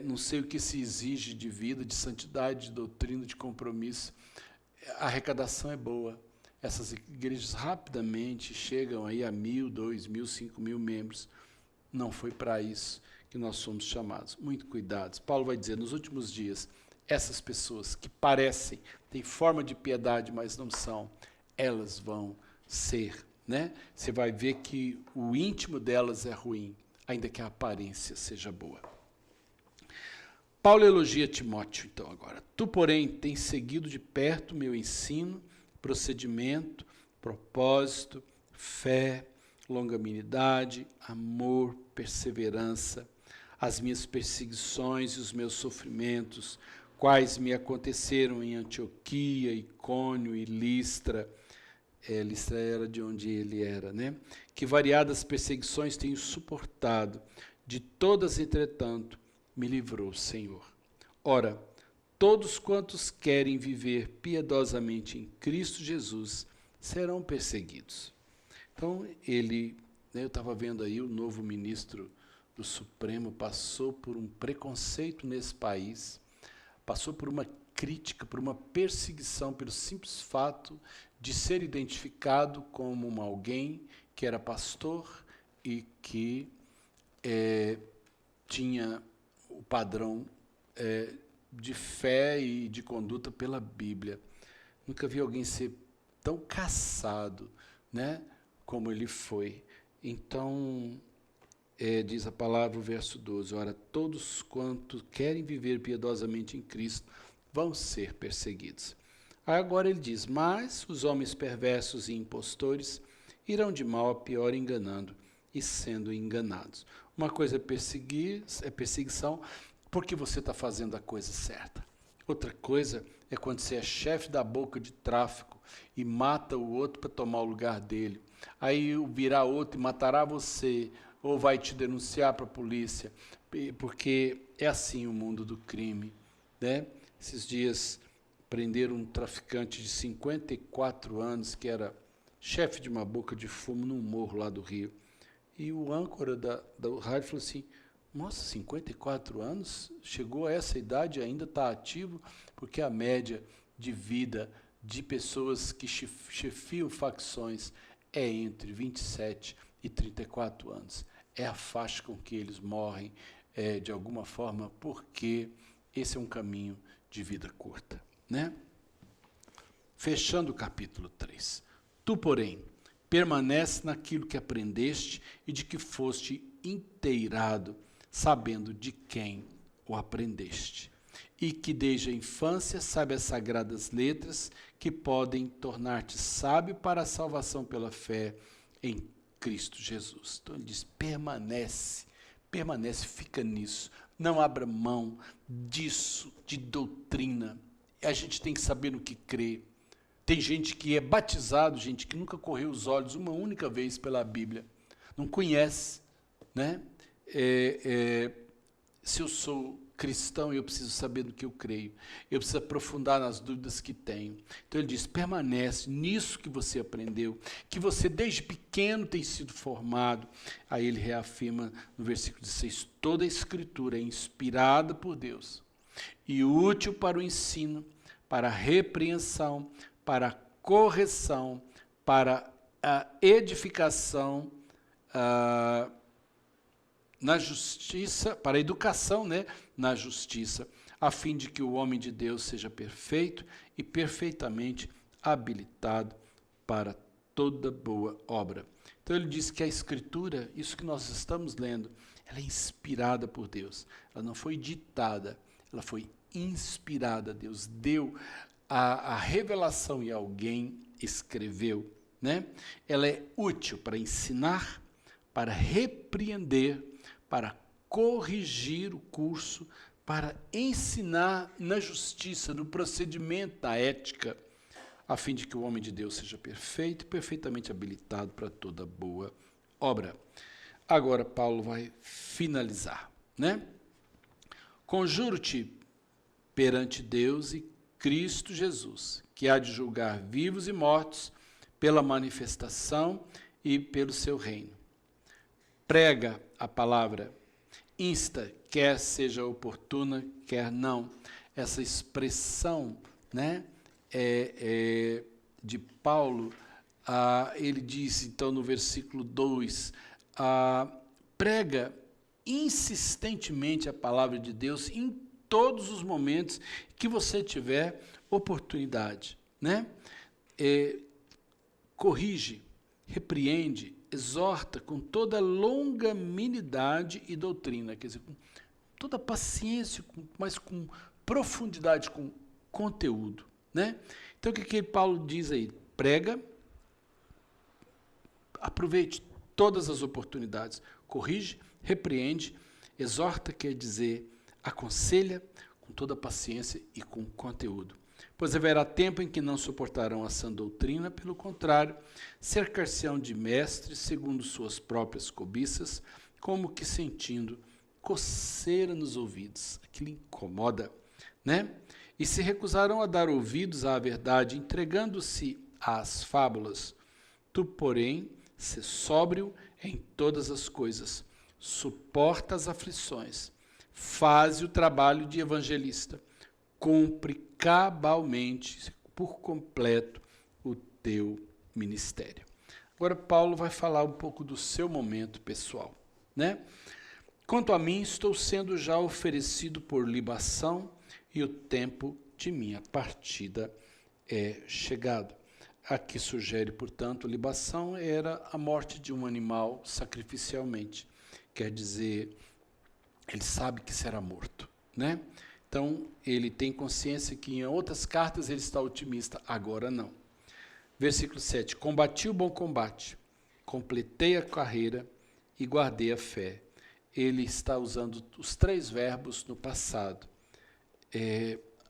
Não sei o que se exige de vida, de santidade, de doutrina, de compromisso. A arrecadação é boa. Essas igrejas rapidamente chegam aí a 1.000, 2.000, 5.000 membros. Não foi para isso que nós somos chamados. Muito cuidado. Paulo vai dizer, nos últimos dias, essas pessoas que parecem, têm forma de piedade, mas não são, elas vão ser, né? Você vai ver que o íntimo delas é ruim, ainda que a aparência seja boa. Paulo elogia Timóteo, então, agora. Tu, porém, tens seguido de perto meu ensino, procedimento, propósito, fé, longanimidade, amor, perseverança, as minhas perseguições e os meus sofrimentos, quais me aconteceram em Antioquia, Icônio e Listra. Listra era de onde ele era, né? Que variadas perseguições tenho suportado, de todas, entretanto, me livrou o Senhor. Ora, todos quantos querem viver piedosamente em Cristo Jesus serão perseguidos. Então, eu estava vendo aí, o novo ministro do Supremo passou por um preconceito nesse país, passou por uma crítica, por uma perseguição, pelo simples fato de ser identificado como alguém que era pastor e que tinha o padrão de fé e de conduta pela Bíblia. Nunca vi alguém ser tão caçado, né, como ele foi. Então, diz a palavra, o verso 12, ora, todos quantos querem viver piedosamente em Cristo vão ser perseguidos. Aí agora ele diz, mas os homens perversos e impostores irão de mal a pior enganando e sendo enganados. Uma coisa é perseguição porque você está fazendo a coisa certa. Outra coisa é quando você é chefe da boca de tráfico e mata o outro para tomar o lugar dele. Aí virá outro e matará você, ou vai te denunciar para a polícia, porque é assim o mundo do crime, né? Esses dias prenderam um traficante de 54 anos, que era chefe de uma boca de fumo num morro lá do Rio. E o âncora do rádio falou assim, nossa, 54 anos? Chegou a essa idade e ainda está ativo? Porque a média de vida de pessoas que chefiam facções é entre 27 e 34 anos. É a faixa com que eles morrem, de alguma forma, porque esse é um caminho de vida curta, né? Fechando o capítulo 3. Tu, porém, permanece naquilo que aprendeste e de que foste inteirado, sabendo de quem o aprendeste. E que desde a infância sabe as sagradas letras que podem tornar-te sábio para a salvação pela fé em Cristo Jesus. Então ele diz, permanece, fica nisso. Não abra mão disso, de doutrina. A gente tem que saber no que crê. Tem gente que é batizado, gente que nunca correu os olhos uma única vez pela Bíblia. Não conhece, né? Se eu sou cristão, eu preciso saber do que eu creio. Eu preciso aprofundar nas dúvidas que tenho. Então ele diz, permanece nisso que você aprendeu, que você desde pequeno tem sido formado. Aí ele reafirma no versículo 16, toda a escritura é inspirada por Deus e útil para o ensino, para a repreensão, para a correção, para a edificação, na justiça, para a educação, né, na justiça, a fim de que o homem de Deus seja perfeito e perfeitamente habilitado para toda boa obra. Então ele diz que a Escritura, isso que nós estamos lendo, ela é inspirada por Deus. Ela não foi ditada, ela foi inspirada. Deus deu a revelação e alguém escreveu, né? Ela é útil para ensinar, para repreender, para corrigir o curso, para ensinar na justiça, no procedimento, na ética, a fim de que o homem de Deus seja perfeito e perfeitamente habilitado para toda boa obra. Agora Paulo vai finalizar, né? Conjuro-te perante Deus e Cristo Jesus, que há de julgar vivos e mortos pela manifestação e pelo seu reino. Prega a palavra, insta, quer seja oportuna, quer não. Essa expressão, né, de Paulo, ele diz, então, no versículo 2, prega insistentemente a palavra de Deus em todos os momentos que você tiver oportunidade, né? Corrige, repreende, exorta com toda longanimidade e doutrina, quer dizer, com toda a paciência, mas com profundidade, com conteúdo, né? Então, o que Paulo diz aí? Prega, aproveite todas as oportunidades, corrige, repreende, exorta, quer dizer, aconselha com toda a paciência e com conteúdo. Pois haverá tempo em que não suportarão a sã doutrina, pelo contrário, cercar-se-ão de mestres segundo suas próprias cobiças, como que sentindo coceira nos ouvidos. Aquilo incomoda, né? E se recusarão a dar ouvidos à verdade, entregando-se às fábulas. Tu, porém, sê sóbrio em todas as coisas, suporta as aflições, faze o trabalho de evangelista, cumpre cabalmente, por completo, o teu ministério. Agora, Paulo vai falar um pouco do seu momento pessoal, né? Quanto a mim, estou sendo já oferecido por libação e o tempo de minha partida é chegado. Aqui sugere, portanto, libação era a morte de um animal sacrificialmente. Quer dizer, ele sabe que será morto, né? Então, ele tem consciência que em outras cartas ele está otimista, agora não. Versículo 7. Combati o bom combate, completei a carreira e guardei a fé. Ele está usando os 3 verbos no passado.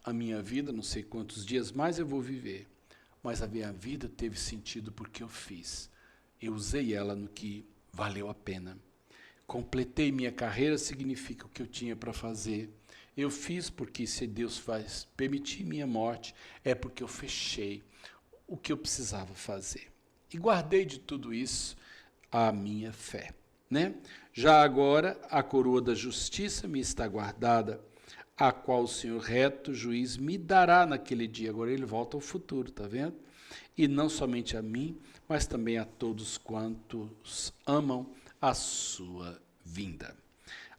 A minha vida, não sei quantos dias mais eu vou viver, mas a minha vida teve sentido porque eu fiz. Eu usei ela no que valeu a pena. Completei minha carreira significa o que eu tinha para fazer. Eu fiz porque se Deus faz permitir minha morte, é porque eu fechei o que eu precisava fazer. E guardei de tudo isso a minha fé, né? Já agora, a coroa da justiça me está guardada, a qual o Senhor reto, juiz, me dará naquele dia. Agora ele volta ao futuro, tá vendo? E não somente a mim, mas também a todos quantos amam a sua vinda.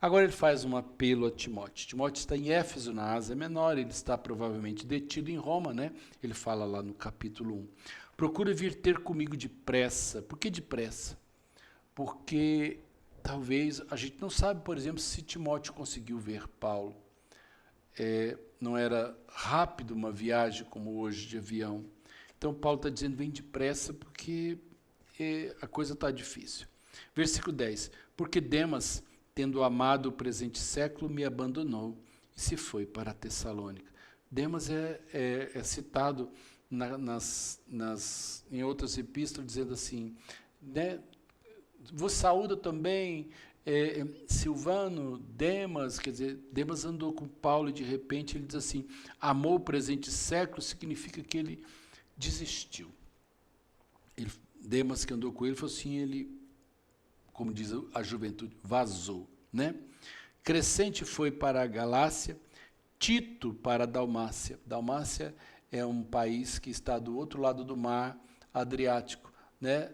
Agora ele faz um apelo a Timóteo. Timóteo está em Éfeso, na Ásia Menor, ele está provavelmente detido em Roma, né? Ele fala lá no capítulo 1. Procura vir ter comigo depressa. Por que depressa? Porque talvez, a gente não sabe, por exemplo, se Timóteo conseguiu ver Paulo. Não era rápido uma viagem como hoje de avião. Então Paulo está dizendo, vem depressa porque a coisa está difícil. Versículo 10. Porque Demas, tendo amado o presente século, me abandonou e se foi para a Tessalônica. Demas é citado em outras epístolas, dizendo assim, né, vos saúda também Silvano, Demas, quer dizer, Demas andou com Paulo e de repente ele diz assim, amou o presente século, significa que ele desistiu. Demas que andou com ele, falou assim, ele, como diz a juventude, vazou, né? Crescente foi para a Galácia, Tito para a Dalmácia. Dalmácia é um país que está do outro lado do mar Adriático, né?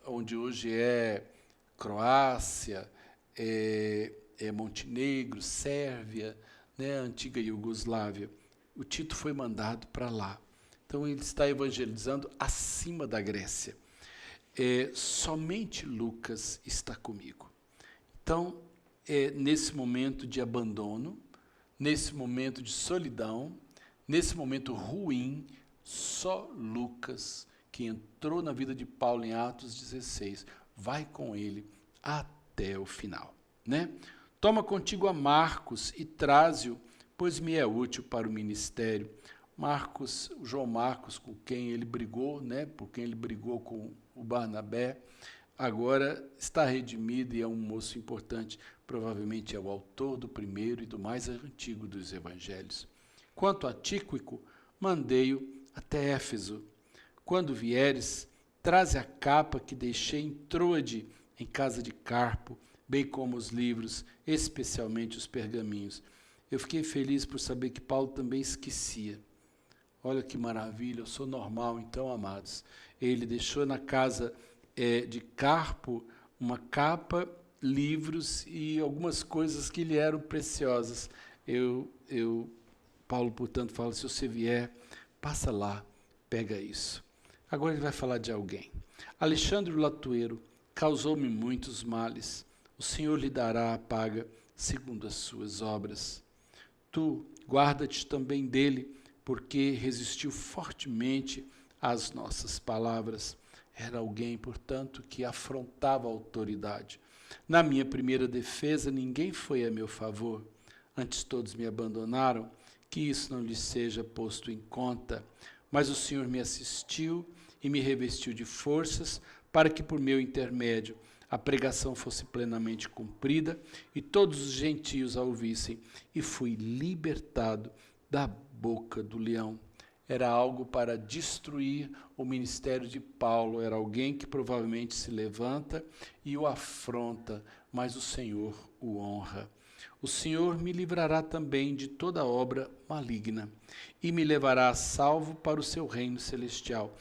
Onde hoje é Croácia, Montenegro, Sérvia, né? A antiga Iugoslávia. O Tito foi mandado para lá. Então ele está evangelizando acima da Grécia. Somente Lucas está comigo. Então, nesse momento de abandono, nesse momento de solidão, nesse momento ruim, só Lucas, que entrou na vida de Paulo em Atos 16, vai com ele até o final, né? Toma contigo a Marcos e traze-o, pois me é útil para o ministério. Marcos, o João Marcos, com quem ele brigou, né? Por quem ele brigou com o Barnabé, agora está redimido e é um moço importante, provavelmente é o autor do primeiro e do mais antigo dos evangelhos. Quanto a Tíquico, mandei-o até Éfeso. Quando vieres, traze a capa que deixei em Troade, em casa de Carpo, bem como os livros, especialmente os pergaminhos. Eu fiquei feliz por saber que Paulo também esquecia. Olha que maravilha, eu sou normal então, amados. Ele deixou na casa de Carpo uma capa, livros e algumas coisas que lhe eram preciosas. Paulo, portanto, fala, se você vier, passa lá, pega isso. Agora ele vai falar de alguém. Alexandre o Latueiro causou-me muitos males. o Senhor lhe dará a paga segundo as suas obras. Tu guarda-te também dele, porque resistiu fortemente às nossas palavras. Era alguém, portanto, que afrontava a autoridade. Na minha primeira defesa, ninguém foi a meu favor. Antes todos me abandonaram, que isso não lhes seja posto em conta. Mas o Senhor me assistiu e me revestiu de forças, para que por meu intermédio a pregação fosse plenamente cumprida e todos os gentios a ouvissem, e fui libertado da boca do leão. Era algo para destruir o ministério de Paulo, era alguém que provavelmente se levanta e o afronta, mas o Senhor o honra. O Senhor me livrará também de toda obra maligna e me levará a salvo para o seu reino celestial.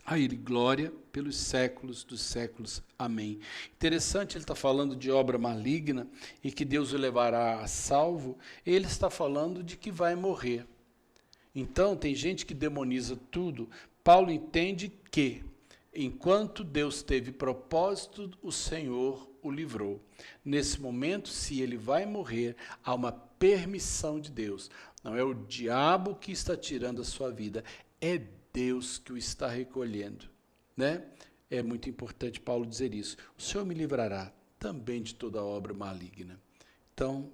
A ele glória pelos séculos dos séculos. Amém. Interessante, ele está falando de obra maligna e que Deus o levará a salvo. Ele está falando de que vai morrer. Então, tem gente que demoniza tudo. Paulo entende que, enquanto Deus teve propósito, o Senhor o livrou. Nesse momento, se ele vai morrer, há uma permissão de Deus. Não é o diabo que está tirando a sua vida, é Deus que o está recolhendo, né? É muito importante Paulo dizer isso. O Senhor me livrará também de toda obra maligna. Então,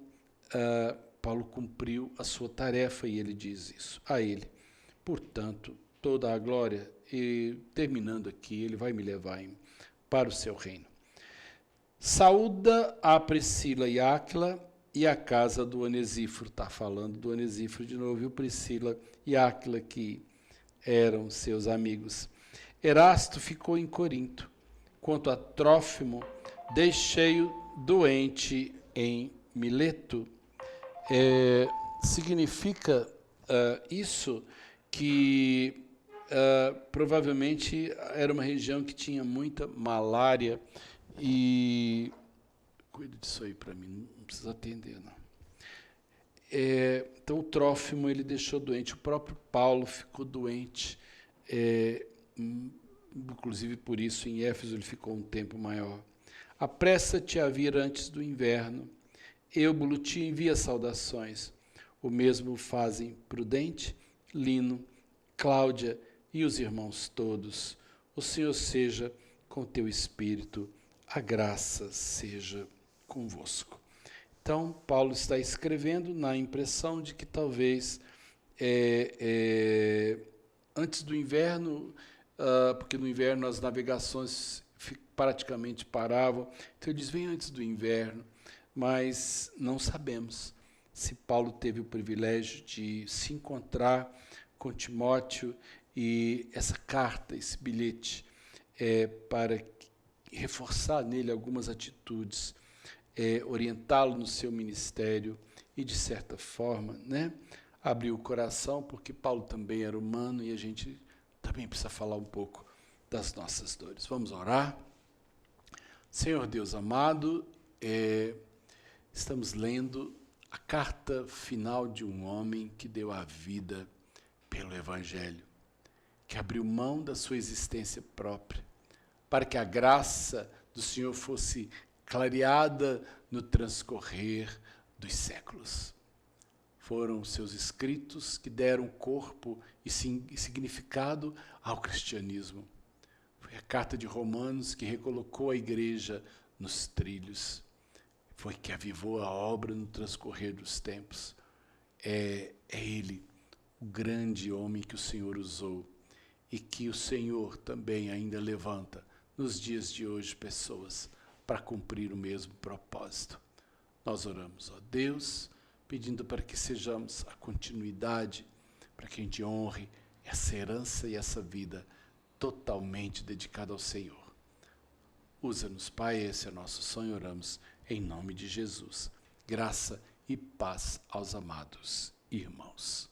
Paulo cumpriu a sua tarefa e ele diz isso a ele. Portanto, toda a glória, e terminando aqui, ele vai me levar para o seu reino. Saúda a Priscila e Áquila e a casa do Onesíforo. Está falando do Onesíforo de novo, viu? Priscila e Áquila, que eram seus amigos. Erasto ficou em Corinto. Quanto a Trófimo, deixei-o doente em Mileto. Significa isso que provavelmente era uma região que tinha muita malária e... Cuida disso aí para mim, não precisa atender, não. Então o Trófimo ele deixou doente, o próprio Paulo ficou doente, inclusive por isso em Éfeso ele ficou um tempo maior. Apressa-te a vir antes do inverno, Eubulo te envia saudações, o mesmo fazem Prudente, Lino, Cláudia e os irmãos todos. O Senhor seja com teu espírito, a graça seja convosco. Então, Paulo está escrevendo na impressão de que talvez antes do inverno, porque no inverno as navegações praticamente paravam, então ele diz, vem antes do inverno, mas não sabemos se Paulo teve o privilégio de se encontrar com Timóteo e essa carta, esse bilhete, para reforçar nele algumas atitudes, orientá-lo no seu ministério e, de certa forma, né, abrir o coração, porque Paulo também era humano e a gente também precisa falar um pouco das nossas dores. Vamos orar? Senhor Deus amado, estamos lendo a carta final de um homem que deu a vida pelo Evangelho, que abriu mão da sua existência própria, para que a graça do Senhor fosse clareada no transcorrer dos séculos. Foram seus escritos que deram corpo e significado ao cristianismo. Foi a carta de Romanos que recolocou a igreja nos trilhos. Foi que avivou a obra no transcorrer dos tempos. É ele, o grande homem que o Senhor usou e que o Senhor também ainda levanta nos dias de hoje pessoas para cumprir o mesmo propósito. Nós oramos, ó Deus, pedindo para que sejamos a continuidade, para que a gente honre essa herança e essa vida totalmente dedicada ao Senhor. Usa-nos, Pai, esse é nosso sonho, oramos em nome de Jesus. Graça e paz aos amados irmãos.